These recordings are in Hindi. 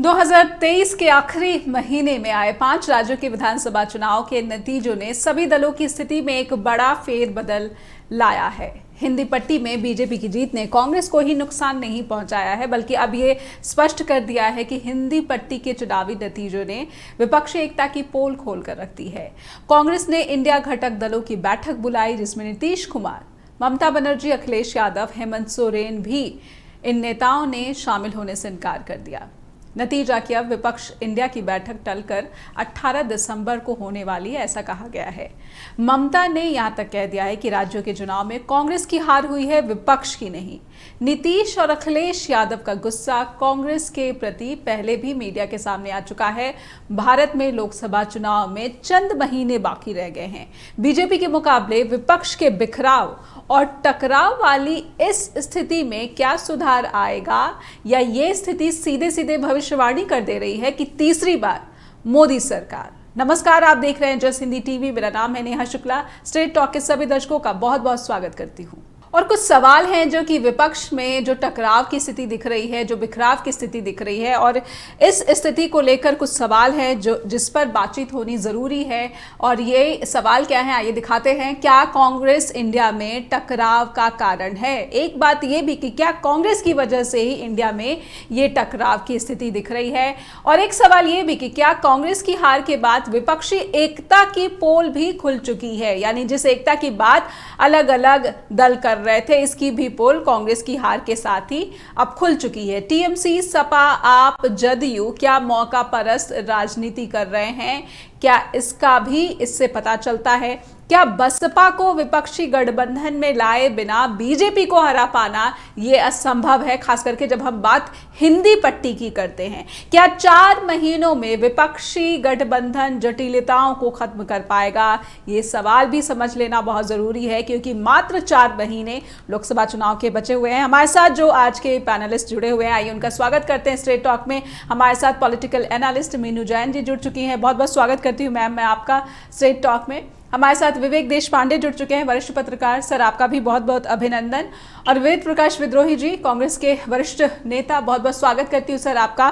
2023 के आखिरी महीने में आए 5 राज्यों के विधानसभा चुनाव के नतीजों ने सभी दलों की स्थिति में एक बड़ा फेरबदल लाया है। हिंदी पट्टी में बीजेपी की जीत ने कांग्रेस को ही नुकसान नहीं पहुंचाया है, बल्कि अब ये स्पष्ट कर दिया है कि हिंदी पट्टी के चुनावी नतीजों ने विपक्षी एकता की पोल खोल कर रख दी है। कांग्रेस ने इंडिया घटक दलों की बैठक बुलाई, जिसमें नीतीश कुमार, ममता बनर्जी, अखिलेश यादव, हेमंत सोरेन भी इन नेताओं ने शामिल होने से इनकार कर दिया। नतीजा कि अब विपक्ष इंडिया की बैठक टलकर 18 दिसंबर को होने वाली है, ऐसा कहा गया है। ममता ने यहां तक कह दिया है कि राज्यों के चुनाव में कांग्रेस की हार हुई है, विपक्ष की नहीं। नीतीश और अखिलेश यादव का गुस्सा कांग्रेस के प्रति पहले भी मीडिया के सामने आ चुका है। भारत में लोकसभा चुनाव में चंद महीने बाकी रह गए हैं। बीजेपी के मुकाबले विपक्ष के बिखराव और टकराव वाली इस स्थिति में क्या सुधार आएगा, या ये स्थिति सीधे सीधे भविष्यवाणी कर दे रही है कि तीसरी बार मोदी सरकार। नमस्कार, आप देख रहे हैं जस हिंदी टीवी। मेरा नाम है नेहा शुक्ला। स्ट्रेट टॉक के सभी दर्शकों का बहुत बहुत स्वागत करती हूँ। और कुछ सवाल हैं जो कि विपक्ष में जो टकराव की स्थिति दिख रही है, जो बिखराव की स्थिति दिख रही है, और इस स्थिति को लेकर कुछ सवाल हैं जो जिस पर बातचीत होनी ज़रूरी है। और ये सवाल क्या है, आइए दिखाते हैं। क्या कांग्रेस इंडिया में टकराव का कारण है? एक बात ये भी कि क्या कांग्रेस की वजह से ही इंडिया में ये टकराव की स्थिति दिख रही है? और एक सवाल ये भी कि क्या कांग्रेस की हार के बाद विपक्षी एकता की पोल भी खुल चुकी है, यानी जिस एकता की बात अलग अलग दल कर रहे थे, इसकी भी पोल कांग्रेस की हार के साथ ही अब खुल चुकी है। टीएमसी, सपा, आप, जदयू क्या मौका परस्त राजनीति कर रहे हैं? क्या इसका भी इससे पता चलता है? क्या बसपा को विपक्षी गठबंधन में लाए बिना बीजेपी को हरा पाना ये असंभव है, खास करके जब हम बात हिंदी पट्टी की करते हैं? क्या 4 महीनों में विपक्षी गठबंधन जटिलताओं को खत्म कर पाएगा? ये सवाल भी समझ लेना बहुत जरूरी है, क्योंकि मात्र 4 महीने लोकसभा चुनाव के बचे हुए हैं। हमारे साथ जो आज के पैनलिस्ट जुड़े हुए हैं, आइए उनका स्वागत करते हैं स्ट्रेट टॉक में। हमारे साथ पॉलिटिकल एनालिस्ट मीनू जैन जी जुड़ चुकी हैं। बहुत बहुत स्वागत करती हूँ मैम मैं आपका स्ट्रेट टॉक में। हमारे साथ विवेक देशपांडे जुड़ चुके हैं, वरिष्ठ पत्रकार। सर, आपका भी बहुत बहुत अभिनंदन। और वेद प्रकाश विद्रोही जी, कांग्रेस के वरिष्ठ नेता, बहुत बहुत स्वागत करती हूँ सर आपका।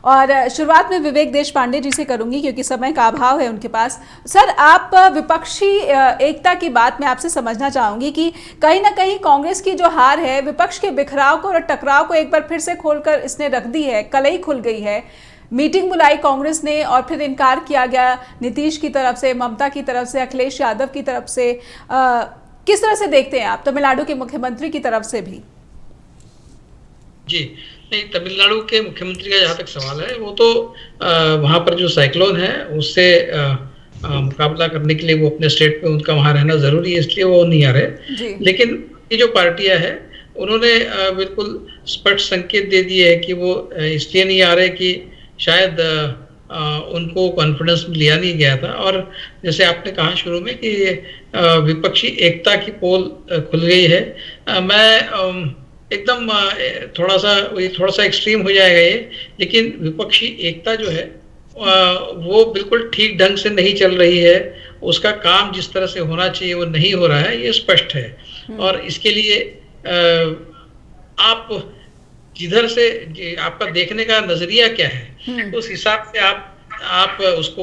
और शुरुआत में विवेक देशपांडे जी से करूंगी, क्योंकि समय का अभाव है उनके पास। सर, आप विपक्षी एकता की बात मैं आपसे समझना चाहूंगी कि कहीं ना कहीं कांग्रेस की जो हार है, विपक्ष के बिखराव को और टकराव को एक बार फिर से खोलकर इसने रख दी है, कलई खुल गई है। मीटिंग बुलाई कांग्रेस ने और फिर इनकार किया गया नीतीश की तरफ से, ममता की तरफ से, अखिलेश यादव की तरफ से। किस तरह से देखते हैं आप तमिलनाडु के मुख्यमंत्री की तरफ से भी? जी नहीं, तमिलनाडु के मुख्यमंत्री का जहाँ तक सवाल है, वो तो वहाँ पर जो साइक्लोन है उससे मुकाबला करने के लिए वो अपने स्टेट पे उनका वहाँ रहना जरूरी है, इसलिए वो नहीं आ रहे। लेकिन ये जो पार्टियां है उन्होंने बिल्कुल स्पष्ट संकेत दे दिए है कि वो इसलिए नहीं आ रहे कि शायद उनको कॉन्फिडेंस में लिया नहीं गया था। और जैसे आपने कहा शुरू में कि विपक्षी एकता की पोल खुल गई है, मैं एकदम थोड़ा सा एक्सट्रीम हो जाएगा ये, लेकिन विपक्षी एकता जो है वो बिल्कुल ठीक ढंग से नहीं चल रही है। उसका काम जिस तरह से होना चाहिए वो नहीं हो रहा है, ये स्पष्ट है। और इसके लिए आप जिधर से आपका देखने का नजरिया क्या है, उस हिसाब से आप उसको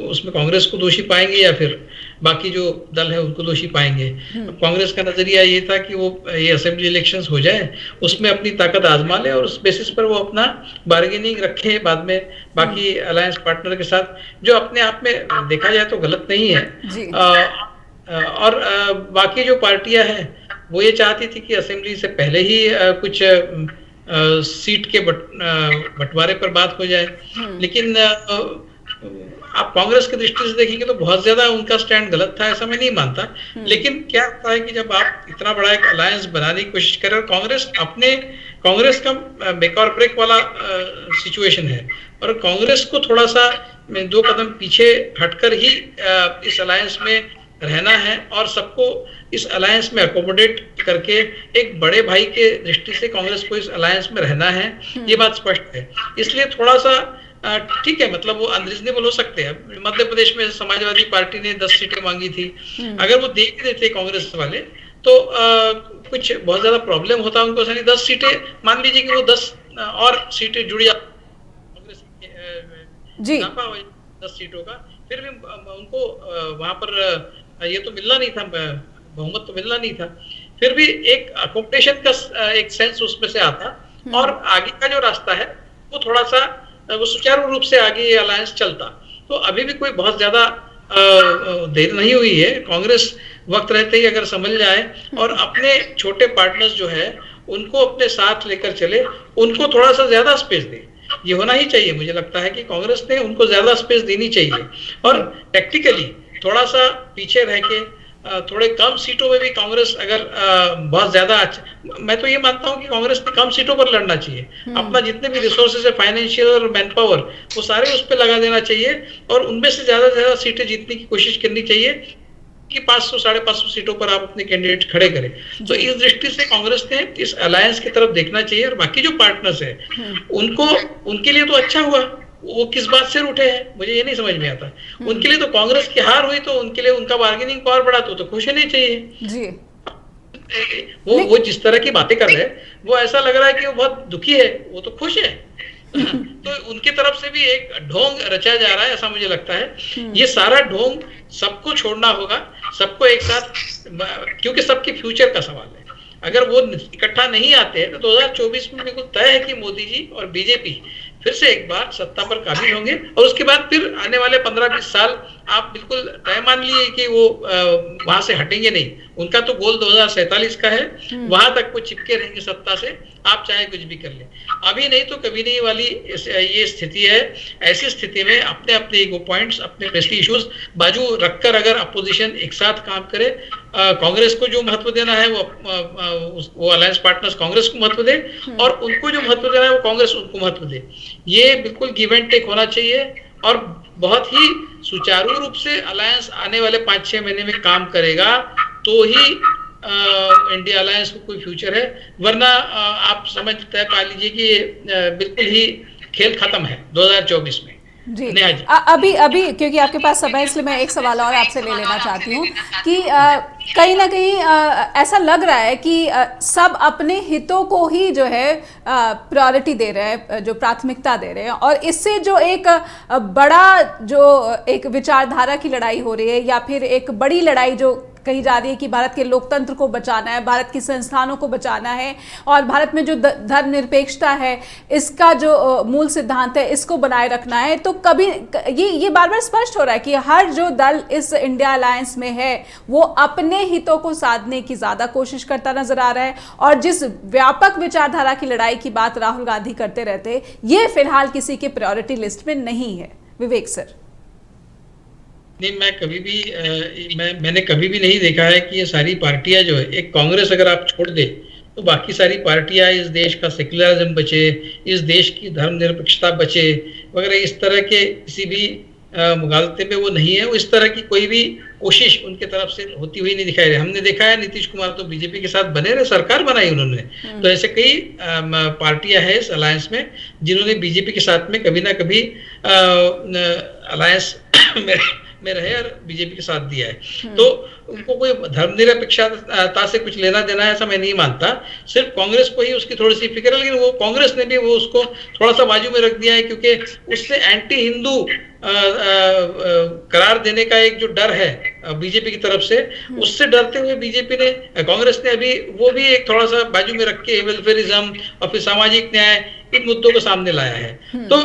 उसमें कांग्रेस को दोषी पाएंगे या फिर बाकी जो दल है उनको दोषी पाएंगे। कांग्रेस का नजरिया ये था कि वो ये असेंबली इलेक्शंस हो जाए, उसमें अपनी ताकत आजमा ले और उस बेसिस पर वो अपना बार्गेनिंग रखे बाद में बाकी अलायंस पार्टनर के साथ, जो अपने आप में देखा जाए तो गलत नहीं है। और बाकी जो पार्टियां हैं वो ये चाहती थी कि असेंबली से पहले ही कुछ सीट के बंटवारे पर बात हो जाए। लेकिन आप कांग्रेस की दृष्टि से देखेंगे तो बहुत ज्यादा उनका स्टैंड गलत था, ऐसा मैं नहीं मानता। लेकिन क्या होता है कि जब आप इतना बड़ा एक अलायंस बनाने की कोशिश करें और कांग्रेस का मेक और ब्रेक वाला सिचुएशन है, और कांग्रेस को थोड़ा सा 2 कदम पीछे हटकर ही इस अलायंस में रहना है और सबको इस अलायंस में अकोमोडेट करके एक बड़े भाई के दृष्टि से कांग्रेस को इस अलायंस में रहना है, ये बात स्पष्ट है। इसलिए थोड़ा सा ठीक है, मतलब वो अनरीजनेबल हो सकते हैं। मध्य प्रदेश में समाजवादी पार्टी ने 10 सीटें मांगी थी, अगर वो देख देते कांग्रेस वाले तो कुछ बहुत ज्यादा प्रॉब्लम होता उनको। 10 सीटें मान लीजिए कि वो 10 और सीटें जुड़ जाती कांग्रेस जी। नाफा हो 10 सीटों का, फिर भी उनको वहां पर ये तो मिलना नहीं था, बहुमत तो मिलना नहीं था, फिर भी एक अकोमोडेशन का एक सेंस उसमें से आता, और आगे का जो रास्ता है वो थोड़ा सा वो सुचारू रूप से आगे अलायंस चलता। तो अभी भी कोई बहुत ज्यादा देर नहीं हुई है। कांग्रेस वक्त रहते ही अगर समझ जाए और अपने छोटे पार्टनर्स जो है उनको अपने साथ लेकर चले, उनको थोड़ा सा ज्यादा स्पेस दे, ये होना ही चाहिए। मुझे लगता है कि कांग्रेस ने उनको ज्यादा स्पेस देनी चाहिए, और टेक्निकली थोड़ा सा पीछे रह के थोड़े कम सीटों में भी कांग्रेस अगर बहुत ज्यादा मैं तो ये मानता हूं कि कांग्रेस ने कम सीटों पर लड़ना चाहिए। अपना जितने भी रिसोर्सेज है, फाइनेंशियल और मैन पावर, वो सारे उस पर लगा देना चाहिए, और उनमें से ज्यादा सीटें जीतने की कोशिश करनी चाहिए कि 500 550 सीटों पर आप अपने कैंडिडेट खड़े करें। तो इस दृष्टि से कांग्रेस ने इस अलायंस की तरफ देखना चाहिए, और बाकी जो पार्टनर्स है उनको, उनके लिए तो अच्छा हुआ, वो किस बात से उठे हैं मुझे ये नहीं समझ में आता। उनके लिए तो कांग्रेस की हार हुई, तो उनके लिए उनका बार्गेनिंग पावर बढ़ा, तो खुश होने चाहिए जी। वो जिस तरह की बातें कर रहे हैं, वो ऐसा लग रहा है कि वो बहुत दुखी है, वो तो खुश है। तो उनकी तरफ से भी एक ढोंग रचा जा रहा है, ऐसा मुझे लगता है। ये सारा ढोंग सबको छोड़ना होगा, सबको एक साथ, क्योंकि सबकी फ्यूचर का सवाल है। अगर वो इकट्ठा नहीं आते हैं तो 2024 में बिल्कुल तय है कि मोदी जी और बीजेपी फिर से एक बार सत्ता पर काबिज होंगे, और उसके बाद फिर आने वाले 15-20 साल आप बिल्कुल तय मान लिए कि वो वहां से हटेंगे नहीं। उनका तो गोल 2047 का है, वहां तक वो चिपके रहेंगे सत्ता से, आप चाहे कुछ भी कर लें। अभी नहीं तो कभी नहीं वाली ये स्थिति है। ऐसी स्थिति में अपने अपने ईगो पॉइंट्स, अपने प्रेस्टीज इश्यूज बाजू रखकर अगर अपोजिशन एक साथ काम करे, कांग्रेस को जो महत्व देना है वो अलायंस पार्टनर्स कांग्रेस को महत्व दे, और उनको जो महत्व देना है वो कांग्रेस उनको महत्व दे। ये बिल्कुल गिव एंड टेक होना चाहिए, और बहुत ही सुचारू रूप से अलायंस आने वाले 5-6 महीने में काम करेगा, तो ही इंडिया अलायंस को कोई फ्यूचर है। वरना आप समझ तय पा लीजिए कि बिल्कुल ही खेल खत्म है 2024 में। जी। अभी क्योंकि आपके पास समय, इसलिए मैं एक सवाल और आपसे ले लेना चाहती हूँ कि कहीं ना कहीं ऐसा लग रहा है कि सब अपने हितों को ही जो है प्रायोरिटी दे रहे हैं, जो प्राथमिकता दे रहे हैं, और इससे जो एक बड़ा जो एक विचारधारा की लड़ाई हो रही है, या फिर एक बड़ी लड़ाई जो कही जा रही है कि भारत के लोकतंत्र को बचाना है, भारत की संस्थानों को बचाना है, और भारत में जो धर्मनिरपेक्षता है, इसका जो मूल सिद्धांत है, इसको बनाए रखना है। तो कभी ये बार बार स्पष्ट हो रहा है कि हर जो दल इस इंडिया अलायंस में है वो अपने हितों को साधने की ज्यादा कोशिश करता नजर आ रहा है, और जिस व्यापक विचारधारा की लड़ाई की बात राहुल गांधी करते रहते, ये फिलहाल किसी के प्रायोरिटी लिस्ट में नहीं है। विवेक सर। नहीं, मैंने कभी भी नहीं देखा है कि ये सारी पार्टियां जो है, एक कांग्रेस अगर आप छोड़ दे तो बाकी सारी पार्टियां इस देश का सेक्युलरिज्म बचे, इस देश की धर्मनिरपेक्षता बचे वगैरह, इस तरह के किसी भी मुगालते में वो नहीं है। वो इस तरह की कोई भी कोशिश उनके तरफ से होती हुई नहीं दिखाई दे। हमने देखा है नीतीश कुमार तो बीजेपी के साथ बने रहे, सरकार बनाई उन्होंने। तो ऐसे कई पार्टियां हैं इस अलायंस में जिन्होंने बीजेपी के साथ में कभी ना कभी अलायंस में रहे और बीजेपी के साथ दिया है। तो उनको कोई धर्मनिरपेक्षता से कुछ लेना देना है ऐसा मैं नहीं मानता। सिर्फ कांग्रेस को ही उसकी थोड़ी सी फिक्र है, लेकिन वो कांग्रेस ने भी वो उसको थोड़ा सा बाजू में रख दिया है, क्योंकि उससे एंटी हिंदू करार देने का एक जो डर है बीजेपी की तरफ से, उससे डरते हुए बीजेपी ने, कांग्रेस ने अभी वो भी एक थोड़ा सा बाजू में रख के वेलफेयरिज्म और फिर सामाजिक न्याय, इन मुद्दों को सामने लाया है। तो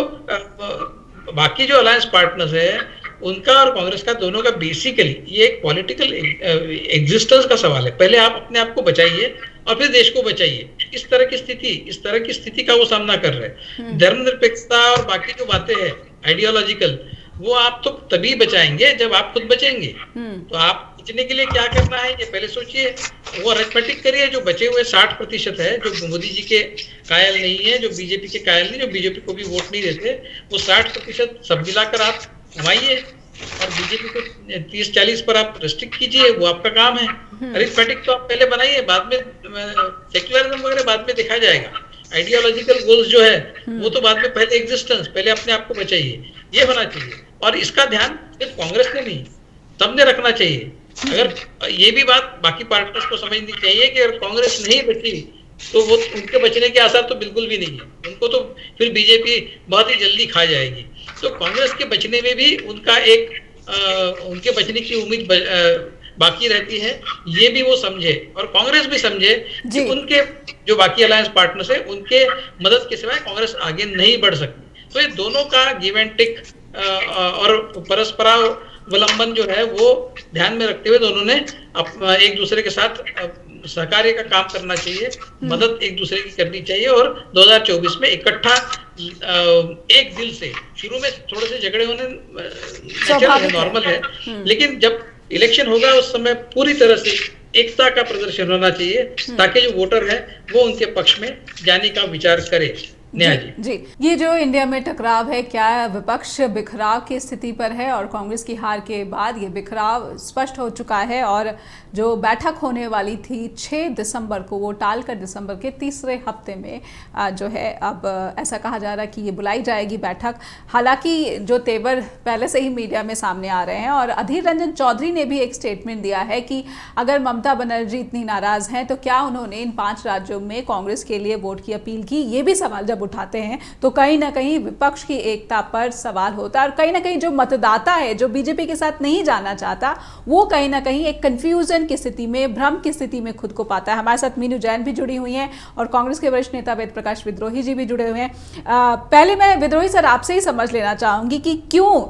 बाकी जो अलायंस पार्टनर्स है उनका और कांग्रेस का, दोनों का बेसिकली ये एक पॉलिटिकल एग्जिस्टेंस का सवाल है। पहले आप अपने आप को बचाइए और फिर देश को बचाइए। इस तरह की स्थिति का वो सामना कर रहे हैं। धर्मनिरपेक्षता और बाकी जो बातें हैं आइडियोलॉजिकल, वो आप तो तभी बचाएंगे जब आप खुद बचेंगे। तो आप बचने के लिए क्या करना है ये पहले सोचिए, वो अरिथमेटिक करिए। जो बचे हुए 60% है जो मोदी जी के कायल नहीं है, जो बीजेपी के कायल नहीं, जो बीजेपी को भी वोट नहीं देते, वो 60% सब मिलाकर आप कमाइए और बीजेपी को 30-40 पर आप रेस्ट्रिक्ट कीजिए, वो आपका काम है। अरिथमेटिक तो आप पहले बनाइए, बाद में सेक्युलरिज्म वगैरह बाद में देखा जाएगा। आइडियोलॉजिकल गोल्स जो है वो तो बाद में, पहले एग्जिस्टेंस, पहले अपने आप को बचाइए, ये होना चाहिए। और इसका ध्यान सिर्फ कांग्रेस ने नहीं, सबने रखना चाहिए। अगर ये भी बात बाकी पार्टनर्स को समझनी चाहिए कि अगर कांग्रेस नहीं बची तो वो उनके बचने के आसार तो बिल्कुल भी नहीं है। उनको तो फिर बीजेपी बहुत ही जल्दी खा जाएगी। तो कांग्रेस के बचने में भी उनका उनके बचने की उम्मीद बाकी रहती है। ये भी वो समझे और कांग्रेस भी समझे कि उनके जो बाकी अलायंस पार्टनर्स है उनके मदद के सिवाय कांग्रेस आगे नहीं बढ़ सकती। तो ये दोनों का गिव एंड टेक और परस्परावलंबन जो है वो ध्यान में रखते हुए दोनों ने एक दूसरे के साथ सहकार्य का काम करना चाहिए, मदद एक दूसरे की करनी चाहिए और 2024 में इकट्ठा एक दिल से, शुरू में थोड़े से झगड़े होने नेचुरल है, नॉर्मल है, लेकिन जब इलेक्शन होगा उस समय पूरी तरह से एकता का प्रदर्शन होना चाहिए ताकि जो वोटर है वो उनके पक्ष में जाने का विचार करे। जी, ये जो इंडिया में टकराव है, क्या विपक्ष बिखराव की स्थिति पर है और कांग्रेस की हार के बाद ये बिखराव स्पष्ट हो चुका है और जो बैठक होने वाली थी 6 दिसंबर को वो टालकर दिसंबर के तीसरे हफ्ते में जो है अब ऐसा कहा जा रहा है कि ये बुलाई जाएगी बैठक। हालांकि जो तेवर पहले से ही मीडिया में सामने आ रहे हैं और अधीर रंजन चौधरी ने भी एक स्टेटमेंट दिया है कि अगर ममता बनर्जी इतनी नाराज हैं तो क्या उन्होंने इन 5 राज्यों में कांग्रेस के लिए वोट की अपील की। ये भी सवाल जब उठाते हैं तो कहीं ना कहीं विपक्ष की एकता पर सवाल होता है और कहीं ना कहीं जो मतदाता है जो बीजेपी के साथ नहीं जाना चाहता वो कहीं ना कहीं एक कंफ्यूजन की स्थिति में, भ्रम की स्थिति में खुद को पाता है। हमारे साथ मीनू जैन भी जुड़ी हुई हैं और कांग्रेस के वरिष्ठ नेता वेद प्रकाश विद्रोही जी भी जुड़े हुए हैं। पहले मैं विद्रोही सर आपसे ही समझ लेना चाहूंगी कि क्यों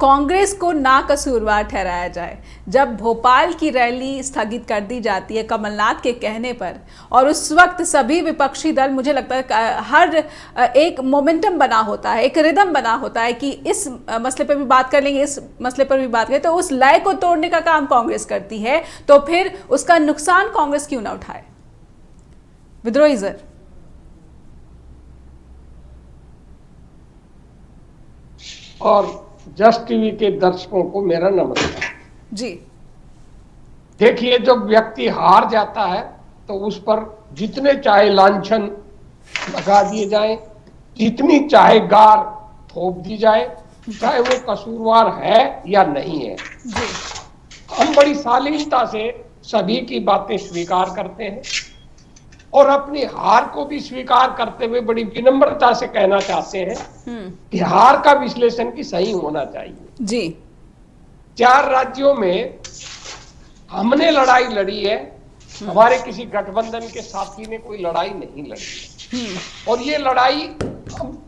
कांग्रेस को नाकसूरवार ठहराया जाए जब भोपाल की रैली स्थगित कर दी जाती है कमलनाथ के कहने पर और उस वक्त सभी विपक्षी दल, मुझे लगता है हर एक मोमेंटम बना होता है, एक रिदम बना होता है कि इस मसले पर भी बात कर लेंगे, इस मसले पर भी बात करें, तो उस लय को तोड़ने का काम कांग्रेस करती है, तो फिर उसका नुकसान कांग्रेस क्यों ना उठाए। विद्रोही सर। और जस्ट टीवी के दर्शकों को मेरा नमस्कार जी। देखिए, जब व्यक्ति हार जाता है तो उस पर जितने चाहे लांछन लगा दिए जाएं, जितनी चाहे गार थोप दी जाए, चाहे वो कसूरवार है या नहीं है, हम बड़ी शालीनता से सभी की बातें स्वीकार करते हैं और अपनी हार को भी स्वीकार करते हुए बड़ी विनम्रता से कहना चाहते हैं कि हार का विश्लेषण की सही होना चाहिए जी। 4 राज्यों में हमने लड़ाई लड़ी है, हमारे किसी गठबंधन के साथी ने कोई लड़ाई नहीं लड़ी और ये लड़ाई हम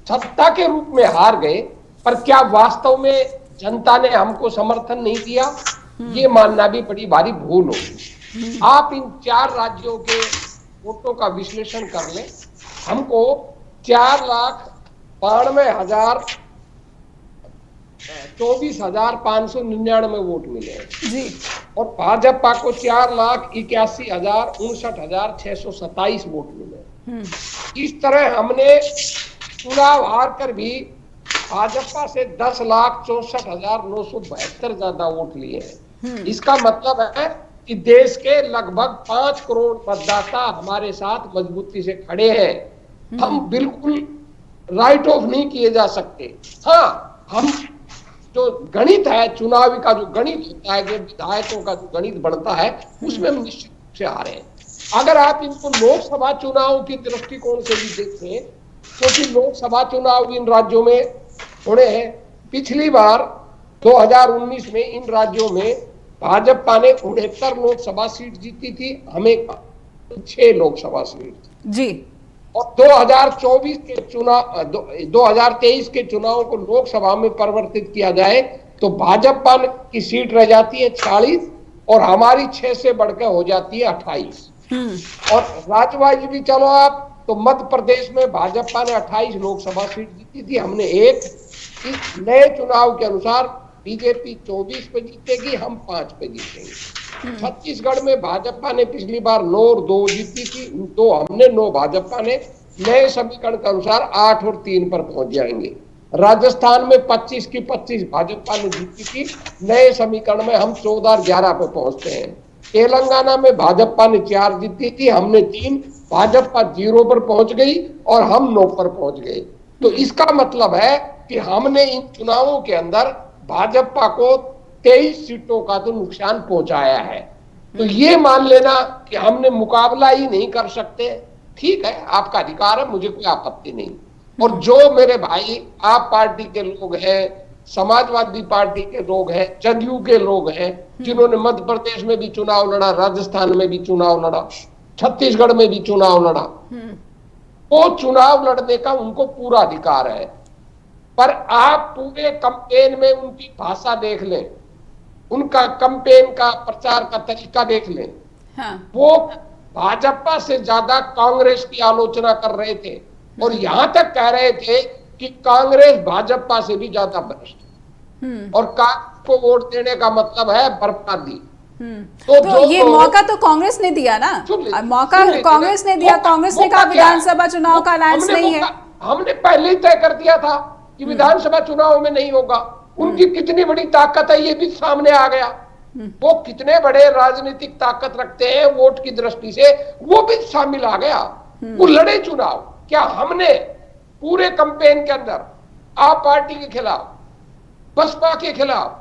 सत्ता के रूप में हार गए, पर क्या वास्तव में जनता ने हमको समर्थन नहीं किया, ये मानना भी बड़ी भारी भूल होगी। आप इन 4 राज्यों के वोटों का विश्लेषण कर लें, हमको 4,24,599 वोट मिले जी और भाजपा को 4,81,59,627 वोट मिले। इस तरह हमने चुनाव हार कर भी भाजपा से 10,64,972 ज्यादा वोट लिए हैं। इसका मतलब है कि देश के लगभग 5 करोड़ मतदाता हमारे साथ मजबूती से खड़े हैं। हम बिल्कुल राइट ऑफ नहीं किए जा सकते। हाँ, हम जो गणित है, चुनावी का जो गणित होता है, जो विधायकों का जो गणित बढ़ता है, उसमें हम निश्चित रूप से आ रहे हैं। अगर आप इनको लोकसभा चुनाव की दृष्टिकोण से भी देखें, क्योंकि लोकसभा चुनाव इन राज्यों में होने हैं। पिछली बार 2019 में इन राज्यों में भाजपा ने 69 लोकसभा सीट जीती थी, हमें 6 लोकसभा सीट जी। और 2024 के चुनाव 2023 के चुनाव को लोकसभा में परिवर्तित किया जाए तो भाजपा की सीट रह जाती है 46 और हमारी 6 से बढ़कर हो जाती है 28। और राज्यवाइज भी चलो आप तो मध्य प्रदेश में भाजपा ने 28 लोकसभा सीट जीती थी, हमने 1। इस नए चुनाव के अनुसार बीजेपी 24 पे जीतेगी, हम 5 पे जीतेंगे। छत्तीसगढ़ में भाजपा ने पिछली बार 9 और 2 जीती थी, 2 हमने, 9 भाजपा ने। नए समीकरण के अनुसार 8 और 3 पर पहुंच जाएंगे। राजस्थान में 25 की 25 भाजपा ने जीती थी, नए समीकरण में हम 14 और 11 पे पहुंचते हैं। तेलंगाना में भाजपा ने 4 जीती थी, हमने 3, भाजपा 0 पर पहुंच गई और हम 9 पर पहुंच गए। तो इसका मतलब है कि हमने इन चुनावों के अंदर भाजपा को 23 सीटों का तो नुकसान पहुंचाया है। तो ये मान लेना कि हमने मुकाबला ही नहीं कर सकते, ठीक है, आपका अधिकार है, मुझे कोई आपत्ति नहीं, और जो मेरे भाई आप पार्टी के लोग हैं, समाजवादी पार्टी के लोग हैं, जदयू के लोग हैं, जिन्होंने मध्य प्रदेश में भी चुनाव लड़ा, राजस्थान में भी चुनाव लड़ा, छत्तीसगढ़ में भी चुनाव लड़ा, वो चुनाव लड़ने का उनको पूरा अधिकार है। पर आप पूरे कैंपेन में उनकी भाषा देख लें, उनका कैंपेन का प्रचार का तरीका देख लें। हाँ। वो भाजपा से ज्यादा कांग्रेस की आलोचना कर रहे थे और यहां तक कह रहे थे कि कांग्रेस भाजपा से भी ज्यादा भ्रष्ट है और कांग्रेस को वोट देने का मतलब है बर्बादी। तो ये मौका तो कांग्रेस ने दिया ना, मौका कांग्रेस ने दिया। कांग्रेस ने कहा विधानसभा चुनाव का अलायंस नहीं है। हमने पहले ही तय कर दिया था कि विधानसभा चुनाव में नहीं होगा। उनकी कितनी बड़ी ताकत है ये भी सामने आ गया। वो कितने बड़े राजनीतिक ताकत रखते हैं वोट की दृष्टि से, वो भी शामिल आ गया। वो लड़े चुनाव। क्या हमने पूरे कैंपेन के अंदर आप पार्टी के खिलाफ, बसपा के खिलाफ,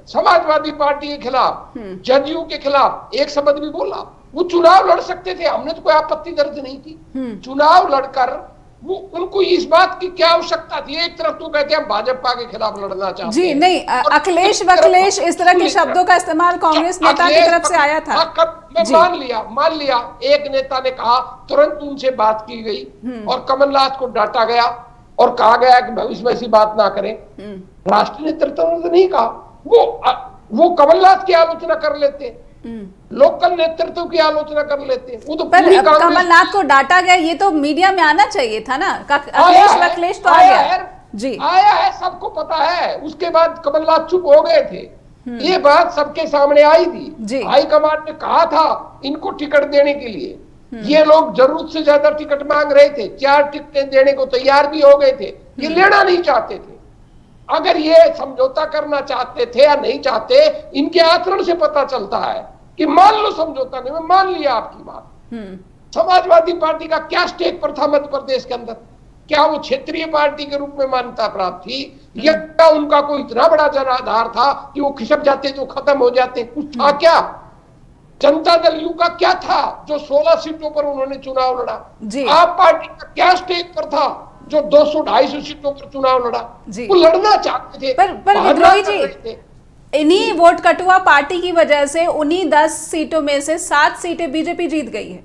समाजवादी पार्टी के खिलाफ, जदयू के खिलाफ एक शब्द भी बोला? वो चुनाव लड़ सकते थे, हमने तो कोई आपत्ति दर्ज नहीं की। चुनाव लड़कर वो उनको इस बात की क्या आवश्यकता थी? एक तरफ तो कहते हैं भाजपा के खिलाफ लड़ना चाहते हैं। जी नहीं, अखिलेश वखलेश इस तरह के शब्दों का इस्तेमाल कांग्रेस नेता की तरफ से आया था। मैं मान लिया एक नेता ने कहा, तुरंत उनसे बात की गई और कमलनाथ को डांटा गया और कहा गया कि भविष्य में ऐसी बात ना करें। राष्ट्रीय नेतृत्व ने तो नहीं कहा। वो कमलनाथ की आलोचना कर लेते, लोकल नेतृत्व की आलोचना कर लेते। वो तो पर कमलनाथ को डांटा गया, ये तो मीडिया में आना चाहिए था ना। अखिलेश वखलेश तो आ गया जी, आया है, सबको पता है। उसके बाद कमलनाथ चुप हो गए थे। ये बात सबके सामने आई थी। हाईकमान ने कहा था इनको टिकट देने के लिए। ये लोग जरूरत से ज्यादा टिकट मांग रहे थे, 4 टिकटें देने को तैयार भी हो गए थे। ये लेना नहीं चाहते थे। अगर ये समझौता करना चाहते थे या नहीं चाहते, इनके आचरण से पता चलता है कि मान लो समझौता नहीं। मैं मान लिया आपकी बात। समाजवादी पार्टी का क्या स्टेक पर था मध्य प्रदेश के अंदर? क्या वो क्षेत्रीय पार्टी के रूप में मान्यता प्राप्त थी या क्या उनका कोई इतना बड़ा जनाधार था कि वो खिसक जाते तो खत्म हो जाते? कुछ था क्या? जनता दल यू का क्या था जो 16 सीटों पर उन्होंने चुनाव लड़ा? आप पार्टी का क्या स्टेक पर था जो 200-250 सीटों पर चुनाव लड़ा? वो लड़ना चाहते थे। पर विद्रोही जी, इन्हीं वोट कटुआ पार्टी की वजह से उन्हीं 10 सीटों में से 7 सीटें बीजेपी जीत गई है।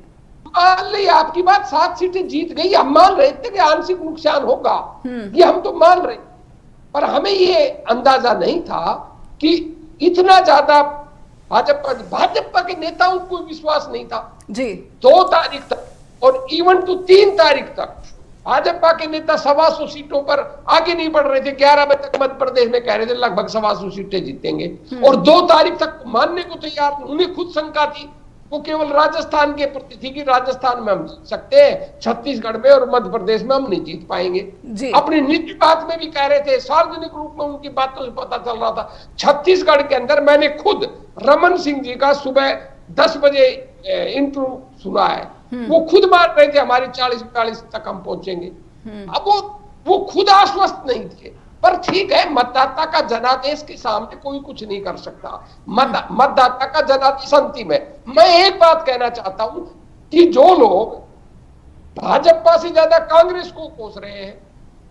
मान ली आपकी बात, 7 सीटें जीत गई। हम मान रहे थे कि आंशिक नुकसान होगा, ये हम तो मान रहे, पर हमें ये अंदाजा नहीं था कि इतना ज्यादा भाजपा के नेताओं को विश्वास नहीं था जी। 2 तारीख तक और इवन तो 3 तारीख तक भाजपा के नेता 125 सीटों पर आगे नहीं बढ़ रहे थे। 11 बजे तक मध्य प्रदेश में कह रहे थे लगभग 125 सीटें जीतेंगे और 2 तारीख तक मानने को तैयार नहीं। उन्हें खुद शंका थी, वो केवल राजस्थान के प्रति थी कि राजस्थान में हम जीत सकते हैं, छत्तीसगढ़ में और मध्य प्रदेश में हम नहीं जीत पाएंगे। अपनी निजी बात में भी कह रहे थे, सार्वजनिक रूप में उनकी बातों से पता चल रहा था। छत्तीसगढ़ के अंदर मैंने खुद रमन सिंह जी का सुबह 10 बजे इंटरव्यू सुना है। वो खुद मान रहे थे हमारी 40-42 तक हम पहुंचेंगे। अब वो खुद आश्वस्त नहीं थे। पर ठीक है, मतदाता का जनादेश के सामने कोई कुछ नहीं कर सकता। मतदाता का जनादेश अंतिम है। मैं एक बात कहना चाहता हूं कि जो लोग भाजपा से ज्यादा कांग्रेस को कोस रहे हैं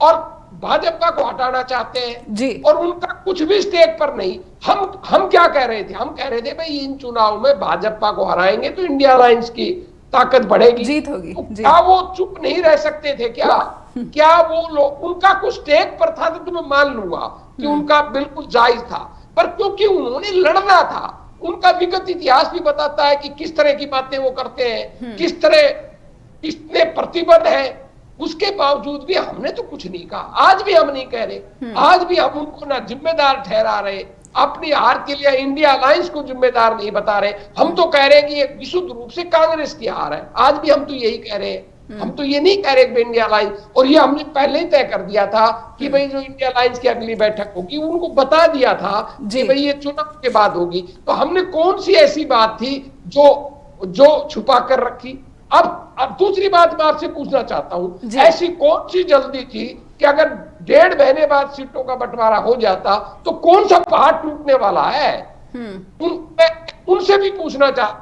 और भाजपा को हटाना चाहते हैं जी, और उनका कुछ भी स्टेक पर नहीं। हम क्या कह रहे थे? हम कह रहे थे भाई इन चुनाव में भाजपा को हराएंगे तो इंडिया अलायंस की ताकत बढ़ेगी, जीत होगी। तो क्या वो चुप नहीं रह सकते थे? क्या वो लोग, उनका कुछ स्टेक पर था तो मैं मान लूंगा कि उनका बिल्कुल जायज था, पर क्योंकि उन्होंने लड़ना था। उनका विगत इतिहास भी बताता है कि किस तरह की बातें वो करते हैं, किस तरह कितने प्रतिबद्ध है। उसके बावजूद भी हमने तो कुछ नहीं कहा। आज भी हम नहीं कह रहे, आज भी हम उनको ना जिम्मेदार ठहरा रहे, अपनी हार के लिए इंडिया अलायंस को जिम्मेदार नहीं बता रहे। हम तो कह रहे हैं कि एक विशुद्ध रूप से कांग्रेस की हार है। आज भी हम तो यही कह रहे हैं। हम तो ये नहीं कह रहे इंडिया अलायंस, और ये हमने पहले ही तय कर दिया था कि भाई जो इंडिया अलायंस की अगली बैठक होगी उनको बता दिया था कि भाई ये चुनाव के बाद होगी। तो हमने कौन सी ऐसी बात थी जो छुपा कर रखी? अब दूसरी बात मैं आपसे पूछना चाहता हूं, ऐसी कौन सी जल्दी थी कि अगर 1.5 महीने बाद सीटों का बंटवारा हो जाता तो कौन सा पहाड़ टूटने वाला है? उनसे भी पूछना चाहता।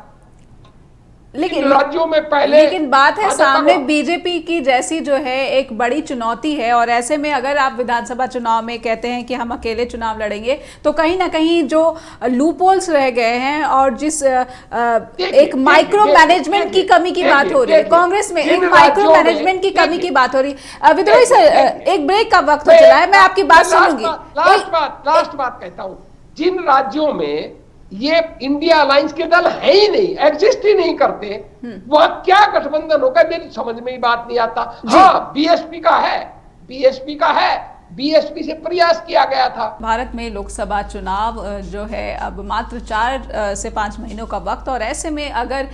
लेकिन राज्यों में पहले, लेकिन बात है सामने बीजेपी की जैसी जो है एक बड़ी चुनौती है, और ऐसे में अगर आप विधानसभा चुनाव में कहते हैं कि हम अकेले चुनाव लड़ेंगे, तो कहीं ना कहीं जो लूपहोल्स रह गए हैं और जिस एक माइक्रो मैनेजमेंट की कमी की बात हो रही है कांग्रेस में, एक माइक्रो मैनेजमेंट की कमी की बात हो रही है। विद्रोही सर, एक ब्रेक का वक्त हो चला है, मैं आपकी बात सुनूंगी। लास्ट बात कहता हूं, जिन राज्यों में ये इंडिया अलायंस के दल है ही नहीं, एग्जिस्ट ही नहीं करते, वह क्या गठबंधन होगा, मेरी समझ में ही बात नहीं आता। हाँ, बीएसपी का है, बीएसपी से प्रयास किया गया था। भारत में लोकसभा चुनाव जो है अब मात्र 4 से 5 महीनों का वक्त, और ऐसे में अगर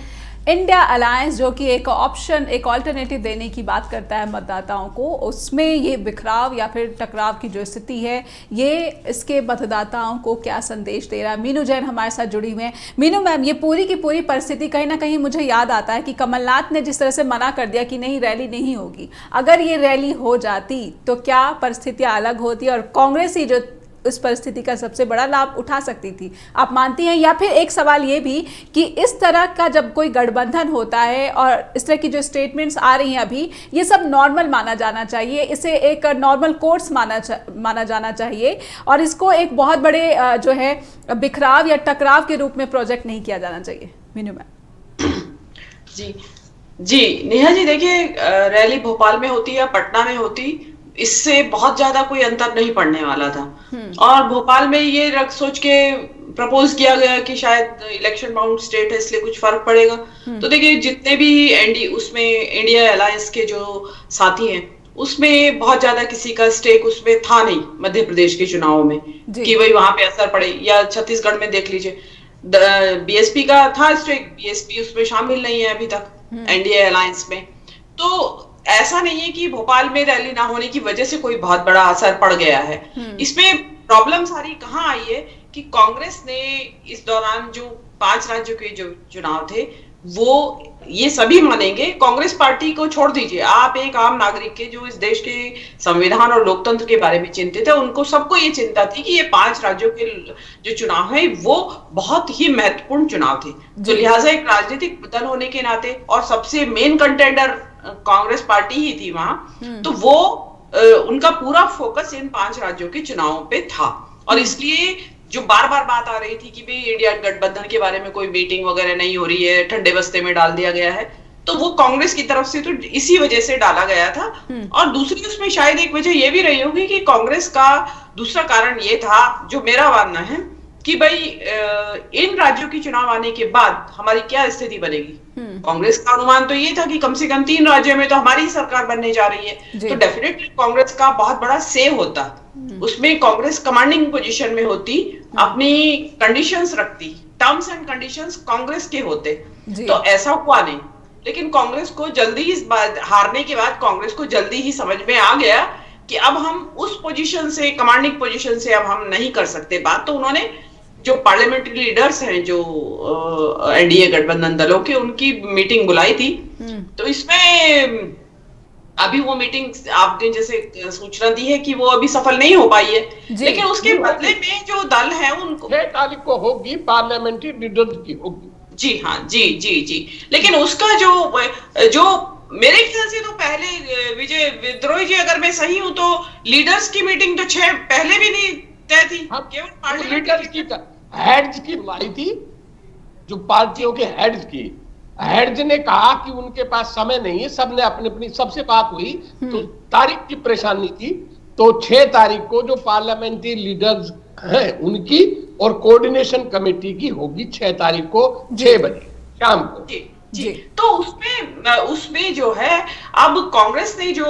इंडिया अलायंस जो कि एक ऑप्शन, एक ऑल्टरनेटिव देने की बात करता है मतदाताओं को, उसमें ये बिखराव या फिर टकराव की जो स्थिति है, ये इसके मतदाताओं को क्या संदेश दे रहा है? मीनू जैन हमारे साथ जुड़ी हुई हैं। मीनू मैम, ये पूरी की पूरी परिस्थिति कहीं ना कहीं मुझे याद आता है कि कमलनाथ ने जिस तरह से मना कर दिया कि नहीं रैली नहीं होगी, अगर ये रैली हो जाती तो क्या परिस्थितियां अलग होती और कांग्रेस ही जो इस परिस्थिति का सबसे बड़ा लाभ उठा सकती थी, आप मानती हैं? या फिर एक सवाल ये भी कि इस तरह का जब कोई गठबंधन होता है और इस तरह की जो स्टेटमेंट्स आ रही हैं अभी, ये सब नॉर्मल माना जाना चाहिए, इसे एक नॉर्मल कोर्स माना जाना चाहिए, और इसको एक बहुत बड़े जो है बिखराव या टकराव के रूप में प्रोजेक्ट नहीं किया जाना चाहिए। मीनू मैम। जी नेहा जी, देखिए रैली भोपाल में होती या पटना में होती, इससे बहुत ज्यादा कोई अंतर नहीं पड़ने वाला था। और भोपाल में ये सोच के प्रपोज किया गया कि शायद इलेक्शन बाउंड स्टेट है इसलिए कुछ फर्क पड़ेगा। तो देखिए जितने भी उसमें इंडिया अलायंस के जो साथी हैं, उसमें बहुत ज्यादा किसी का स्टेक उसमें था नहीं मध्य प्रदेश के चुनाव में कि भाई वहां पे असर पड़े, या छत्तीसगढ़ में देख लीजिए बीएसपी का था स्टेक, बीएसपी उसमें शामिल नहीं है अभी तक एनडीए अलायंस में। तो ऐसा नहीं है कि भोपाल में रैली ना होने की वजह से कोई बहुत बड़ा असर पड़ गया है। इसमें प्रॉब्लम सारी कहाँ आई है कि कांग्रेस ने इस दौरान जो 5 राज्यों के जो चुनाव थे, वो ये सभी मानेंगे, कांग्रेस पार्टी को छोड़ दीजिए, आप एक आम नागरिक के जो इस देश के संविधान और लोकतंत्र के बारे में चिंतित है, उनको सबको ये चिंता थी कि ये 5 राज्यों के जो चुनाव है वो बहुत ही महत्वपूर्ण चुनाव थे। तो लिहाजा एक राजनीतिक दल होने के नाते, और सबसे मेन कंटेंडर कांग्रेस पार्टी ही थी वहां, तो वो उनका पूरा फोकस इन 5 राज्यों के चुनावों पे था। और इसलिए जो बार बार बात आ रही थी कि भाई इंडिया गठबंधन के बारे में कोई मीटिंग वगैरह नहीं हो रही है, ठंडे बस्ते में डाल दिया गया है, तो वो कांग्रेस की तरफ से तो इसी वजह से डाला गया था। और दूसरी उसमें शायद एक वजह ये भी रही होगी कि कांग्रेस का दूसरा कारण ये था, जो मेरा मानना है, कि भाई इन राज्यों की चुनाव आने के बाद हमारी क्या स्थिति बनेगी। कांग्रेस का अनुमान तो ये था कि कम से कम 3 राज्यों में तो हमारी ही सरकार बनने जा रही है, तो डेफिनेटली कांग्रेस का बहुत बड़ा सेव होता, उसमें कांग्रेस कमांडिंग पोजीशन में होती, अपनी कंडीशंस रखती, टर्म्स एंड कंडीशंस कांग्रेस के होते। तो ऐसा हुआ नहीं, लेकिन कांग्रेस को जल्दी ही हारने के बाद कांग्रेस को जल्दी ही समझ में आ गया कि अब हम उस पोजीशन से, कमांडिंग पोजीशन से अब हम नहीं कर सकते बात। तो उन्होंने जो पार्लियामेंट्री लीडर्स हैं जो एनडीए गठबंधन दलों के, उनकी मीटिंग बुलाई थी। तो इसमें अभी वो मीटिंग आपने जैसे सूचना दी है कि वो अभी सफल नहीं हो पाई है, लेकिन उसके बदले में जो दल है उनको 6 तारीख को होगी, पार्लियामेंट्री लीडर्स की होगी। जी हाँ, जी। लेकिन उसका जो मेरे ख्याल से तो पहले विजय विद्रोही जी, अगर मैं सही हूं तो लीडर्स की मीटिंग तो 6 पहले भी नहीं तय थी, केवल लीडर्स की हेड्स की बुलाई थी, जो पार्टियों के हेड्स ने कहा कि उनके पास समय नहीं है, सबने अपनी सबसे बात हुई, तो तारीख की परेशानी थी। तो 6 तारीख को जो पार्लियामेंट्री लीडर्स हैं उनकी और कोऑर्डिनेशन कमेटी की होगी 6 तारीख को 6 बजे शाम को। जी। तो उसमें जो है अब कांग्रेस ने जो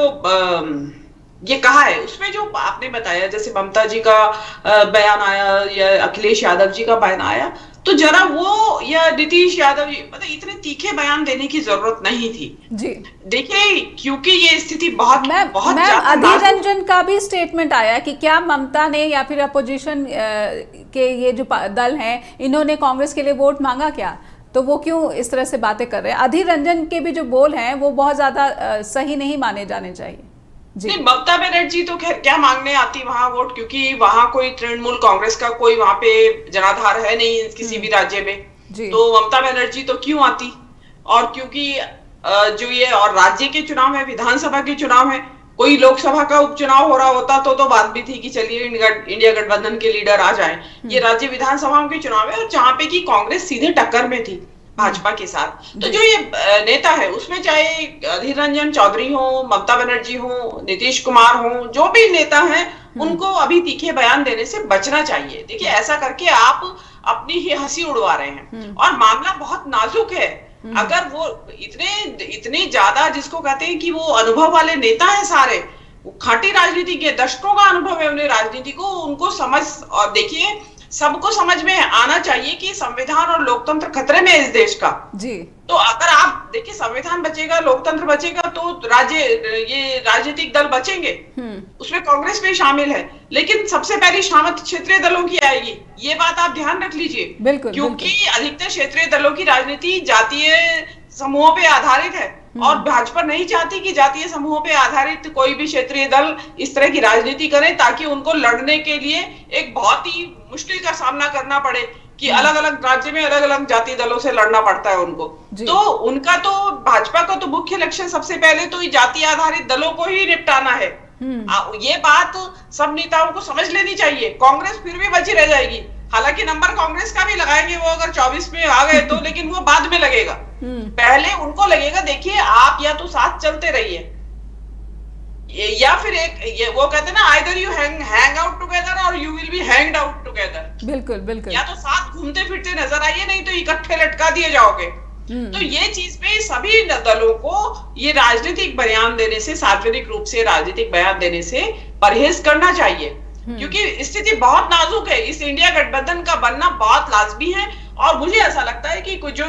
ये कहा है, उसमें जो आपने बताया, जैसे ममता जी का बयान आया या अखिलेश यादव जी का बयान आया, तो जरा वो या नीतीश यादव जी, मतलब इतने तीखे बयान देने की जरूरत नहीं थी। जी देखिए, क्योंकि ये स्थिति बहुत अधीर रंजन का भी स्टेटमेंट आया कि क्या ममता ने या फिर अपोजिशन के ये जो दल हैं, इन्होंने कांग्रेस के लिए वोट मांगा क्या, तो वो क्यों इस तरह से बातें कर रहे हैं? अधीर रंजन के भी जो बोल हैं वो बहुत ज्यादा सही नहीं माने जाने चाहिए। नहीं, ममता बनर्जी तो खैर क्या मांगने आती वहां वोट, क्योंकि वहां कोई तृणमूल कांग्रेस का कोई वहां पे जनाधार है नहीं किसी भी राज्य में, तो ममता बनर्जी तो क्यों आती। और क्योंकि जो ये और राज्य के चुनाव है, विधानसभा के चुनाव है, कोई लोकसभा का उपचुनाव हो रहा होता तो बात भी थी कि चलिए इंडिया गठबंधन के लीडर आ जाएं। ये राज्य विधानसभाओं के चुनाव है और जहां पे की कांग्रेस सीधे टक्कर में थी भाजपा के साथ। तो जो ये नेता है उसमें चाहे अधीर रंजन चौधरी हो, ममता बनर्जी हो, नीतीश कुमार हो, जो भी नेता हैं, उनको अभी तीखे बयान देने से बचना चाहिए। देखिए ऐसा करके आप अपनी ही हंसी उड़वा रहे हैं और मामला बहुत नाजुक है। अगर वो इतने ज्यादा, जिसको कहते हैं कि वो अनुभव वाले नेता है, सारे खाटी राजनीति के दशकों का अनुभव है उन्हें राजनीति को, उनको समझ, और देखिए सबको समझ में आना चाहिए कि संविधान और लोकतंत्र खतरे में है इस देश का जी। तो अगर आप देखिए संविधान बचेगा, लोकतंत्र बचेगा, तो ये राजनीतिक दल बचेंगे, उसमें कांग्रेस भी शामिल है, लेकिन सबसे पहली शामत क्षेत्रीय दलों की आएगी। ये बात आप ध्यान रख लीजिए, क्योंकि अधिकतर क्षेत्रीय दलों की राजनीति जातीय समूहों पे आधारित है और भाजपा नहीं चाहती कि जातीय समूहों पे आधारित कोई भी क्षेत्रीय दल इस तरह की राजनीति करें, ताकि उनको लड़ने के लिए एक बहुत ही मुश्किल का सामना करना पड़े कि अलग अलग राज्य में अलग अलग जातीय दलों से लड़ना पड़ता है उनको। तो उनका तो, भाजपा का तो मुख्य लक्ष्य सबसे पहले तो जातीय आधारित दलों को ही निपटाना है। ये बात सब नेताओं को समझ लेनी चाहिए। कांग्रेस फिर भी बची रह जाएगी, हालांकि नंबर कांग्रेस का भी लगाएंगे वो अगर 24 में आ गए तो, लेकिन वो बाद में लगेगा। पहले उनको लगेगा, देखिए आप या तो साथ चलते रहिए या फिर वो कहते हैं ना, either you hang out together और you will be hanged out together. बिल्कुल बिल्कुल, या तो साथ घूमते फिरते नजर आइए, नहीं तो इकट्ठे लटका दिए जाओगे। तो ये चीज पे सभी दलों को ये राजनीतिक बयान देने से, सार्वजनिक रूप से राजनीतिक बयान देने से परहेज करना चाहिए, क्योंकि स्थिति बहुत नाजुक है। इस इंडिया गठबंधन का बनना बहुत लाजमी है और मुझे ऐसा लगता है कि कुछ जो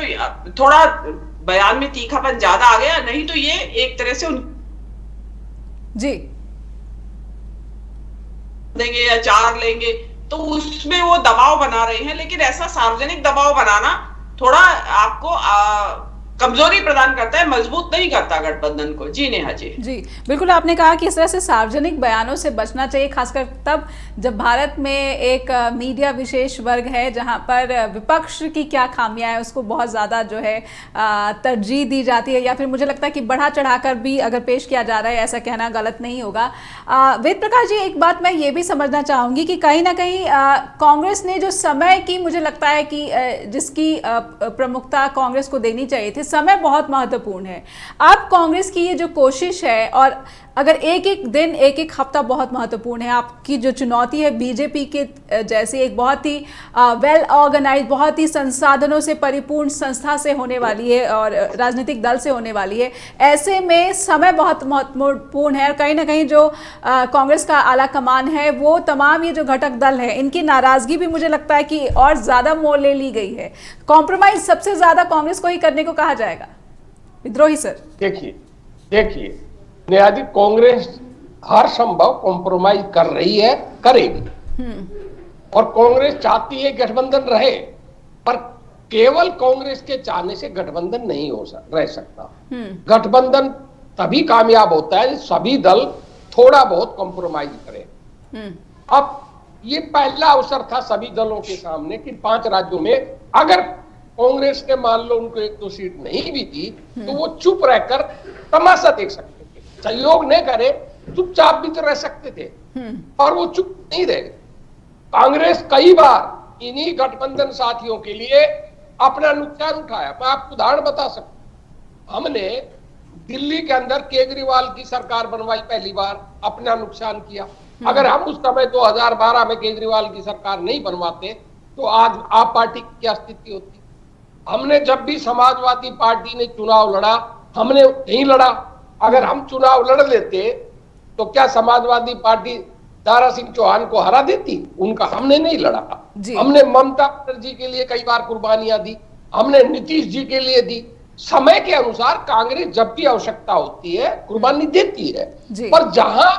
थोड़ा बयान में तीखापन ज्यादा आ गया, नहीं तो ये एक तरह से जी देंगे या चार लेंगे, तो उसमें वो दबाव बना रहे हैं, लेकिन ऐसा सार्वजनिक दबाव बनाना थोड़ा आपको कमजोरी प्रदान करता है, मजबूत नहीं करता गठबंधन को। जी नेहा जी। जी बिल्कुल, आपने कहा कि इस तरह से सार्वजनिक बयानों से बचना चाहिए, खासकर तब जब भारत में एक मीडिया विशेष वर्ग है जहां पर विपक्ष की क्या खामियां है उसको बहुत ज़्यादा जो है तरजीह दी जाती है, या फिर मुझे लगता है कि बढ़ा चढ़ाकर भी अगर पेश किया जा रहा है, ऐसा कहना गलत नहीं होगा। वेद प्रकाश जी, एक बात मैं ये भी समझना चाहूँगी कि कहीं ना कहीं कांग्रेस ने जो समय की, मुझे लगता है कि जिसकी प्रमुखता कांग्रेस को देनी चाहिए थी, समय बहुत महत्वपूर्ण है। अब कांग्रेस की ये जो कोशिश है, और अगर एक एक दिन एक एक हफ्ता बहुत महत्वपूर्ण है, आपकी जो चुनौती है बीजेपी के जैसे एक बहुत ही वेल ऑर्गेनाइज, बहुत ही संसाधनों से परिपूर्ण संस्था से होने वाली है और राजनीतिक दल से होने वाली है, ऐसे में समय बहुत महत्वपूर्ण है। और कहीं ना कहीं जो कांग्रेस का आला कमान है, वो तमाम ये जो घटक दल है, इनकी नाराजगी भी मुझे लगता है कि और ज़्यादा मोल ले ली गई है। कॉम्प्रोमाइज सबसे ज़्यादा कांग्रेस को ही करने को कहा जाएगा। विद्रोही सर, देखिए नेहा जी, कांग्रेस हर संभव कॉम्प्रोमाइज कर रही है, करेगी, और कांग्रेस चाहती है गठबंधन रहे, पर केवल कांग्रेस के चाहने से गठबंधन नहीं रह सकता। गठबंधन तभी कामयाब होता है सभी दल थोड़ा बहुत कॉम्प्रोमाइज करें। अब ये पहला अवसर था सभी दलों के सामने कि 5 राज्यों में अगर कांग्रेस ने मान लो उनको 1-2 सीट नहीं भी दी, तो वो चुप रहकर तमाशा देख सकते थे, सहयोग नहीं करे, चुपचाप भी तो रह सकते थे, और वो चुप नहीं रहे। कांग्रेस कई बार इन्हीं गठबंधन साथियों के लिए अपना नुकसान उठाया। मैं आपको उदाहरण बता सकता हूं, हमने दिल्ली के अंदर केजरीवाल की सरकार बनवाई, पहली बार अपना नुकसान किया। अगर हम उस समय 2012 में केजरीवाल की सरकार नहीं बनवाते तो आज आप पार्टी की क्या स्थिति होती। हमने जब भी समाजवादी पार्टी ने चुनाव लड़ा, हमने नहीं लड़ा। अगर हम चुनाव लड़ लेते तो क्या समाजवादी पार्टी दारा सिंह चौहान को हरा देती? उनका हमने नहीं लड़ा। हमने ममता बनर्जी के लिए कई बार कुर्बानियां दी, हमने नीतीश जी के लिए दी। समय के अनुसार कांग्रेस जब भी आवश्यकता होती है कुर्बानी देती है, पर जहां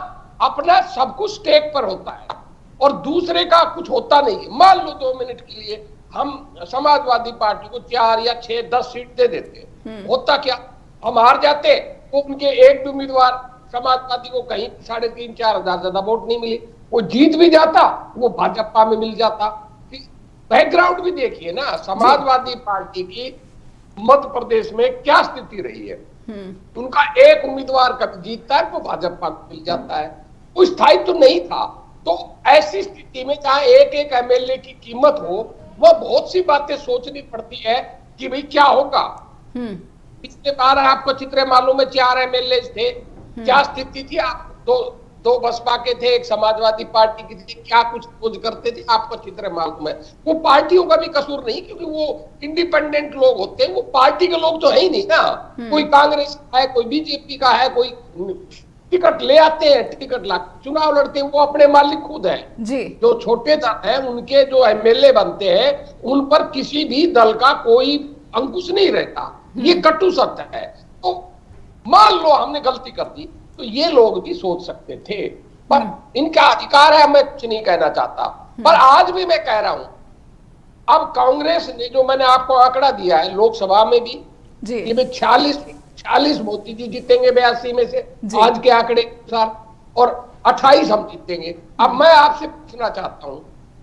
अपना सब कुछ स्टेक पर होता है और दूसरे का कुछ होता नहीं है, मान लो 2 मिनट के लिए हम समाजवादी पार्टी को 4 या 6, 10 सीट दे देते, होता क्या, हम हार जाते, वो उनके एक भी उम्मीदवार समाजवादी को कहीं 3,500-4 हजार ज्यादा वोट नहीं मिली, वो जीत भी जाता, वो भाजपा में मिल जाता। बैकग्राउंड भी देखिए ना, समाजवादी पार्टी की मध्य प्रदेश में क्या स्थिति रही है। उनका एक उम्मीदवार कभी जीतता है तो भाजपा को मिल जाता है, कोई स्थायित्व नहीं था। तो ऐसी स्थिति में जहां एक एक एमएलए की कीमत हो, वह बहुत सी बातें सोचनी पड़ती है कि भाई क्या होगा। पिछले बार आपको चित्र मालूम है, 4 एमएलए थे, क्या स्थिति थी। आप दो बसपा के थे, एक समाजवादी पार्टी की थी, क्या कुछ खोज करते थे आपको चित्र मालूम है। वो पार्टियों का भी कसूर नहीं, क्योंकि वो इंडिपेंडेंट लोग होते हैं, वो पार्टी के लोग तो है ही नहीं ना। कोई कांग्रेस का है, कोई बीजेपी का है, कोई टिकट ले आते हैं, टिकट ला चुनाव लड़ते हैं, वो अपने मालिक खुद है जी। जो छोटे दल है उनके जो एमएलए बनते हैं, उन पर किसी भी दल का कोई अंकुश नहीं रहता, ये कटु सत्य है। तो मान लो हमने गलती कर दी, तो ये लोग भी सोच सकते थे, पर इनका अधिकार है, मैं कुछ नहीं कहना चाहता। पर आज भी मैं कह रहा हूं, अब कांग्रेस ने जो मैंने आपको आंकड़ा दिया है लोकसभा में भी, ये 46 मोदी जी जीतेंगे 82 में से आज के आंकड़े के अनुसार, और 28 हम जीतेंगे। अब मैं आपसे पूछना चाहता हूं,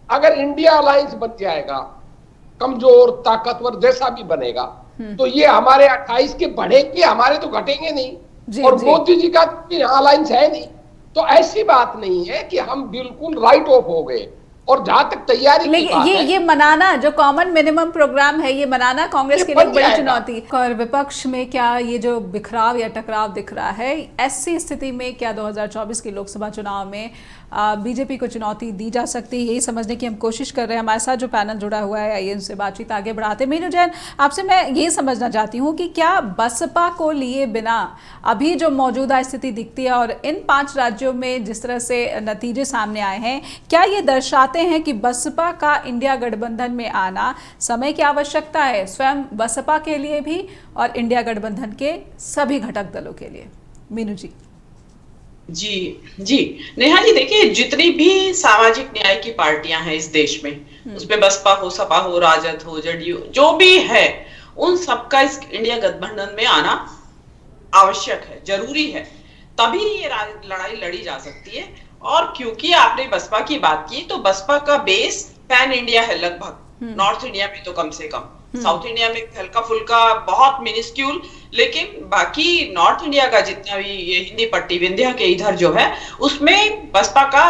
अगर इंडिया अलायंस बन जाएगा, कमजोर ताकतवर जैसा भी बनेगा, तो ये हमारे 28 के बढ़ेंगे, हमारे तो घटेंगे नहीं। और मोदी जी का अलायंस है नहीं, तो ऐसी बात नहीं है कि हम बिल्कुल राइट ऑफ हो गए। और जहां तक तैयारी की बात है, ये मनाना जो कॉमन मिनिमम प्रोग्राम है, ये मनाना कांग्रेस के लिए बड़ी चुनौती। और विपक्ष में क्या ये जो बिखराव या टकराव दिख रहा है, ऐसी स्थिति में क्या 2024 के लोकसभा चुनाव में बीजेपी को चुनौती दी जा सकती है? यही समझने की हम कोशिश कर रहे हैं। हमारे साथ जो पैनल जुड़ा हुआ है, आइए उनसे बातचीत आगे बढ़ाते हैं। मीनू जैन, आपसे मैं ये समझना चाहती हूँ कि क्या बसपा को लिए बिना अभी जो मौजूदा स्थिति दिखती है और इन 5 राज्यों में जिस तरह से नतीजे सामने आए हैं, क्या ये दर्शाते हैं कि बसपा का इंडिया गठबंधन में आना समय की आवश्यकता है, स्वयं बसपा के लिए भी और इंडिया गठबंधन के सभी घटक दलों के लिए? मीनू जी। जी नेहा जी, देखिए जितनी भी सामाजिक न्याय की पार्टियां हैं इस देश में, उसमें बसपा हो, सपा हो, राजद हो, जदयू, जो भी है, उन सबका इस इंडिया गठबंधन में आना आवश्यक है, जरूरी है, तभी ये लड़ाई लड़ी जा सकती है। और क्योंकि आपने बसपा की बात की, तो बसपा का बेस पैन इंडिया है लगभग, नॉर्थ इंडिया में तो कम से कम, साउथ इंडिया में हल्का फुल्का बहुत मिनिस्क्यूल, लेकिन बाकी नॉर्थ इंडिया का जितना भी ये हिंदी पट्टी विंध्या के इधर जो है, उसमें बसपा का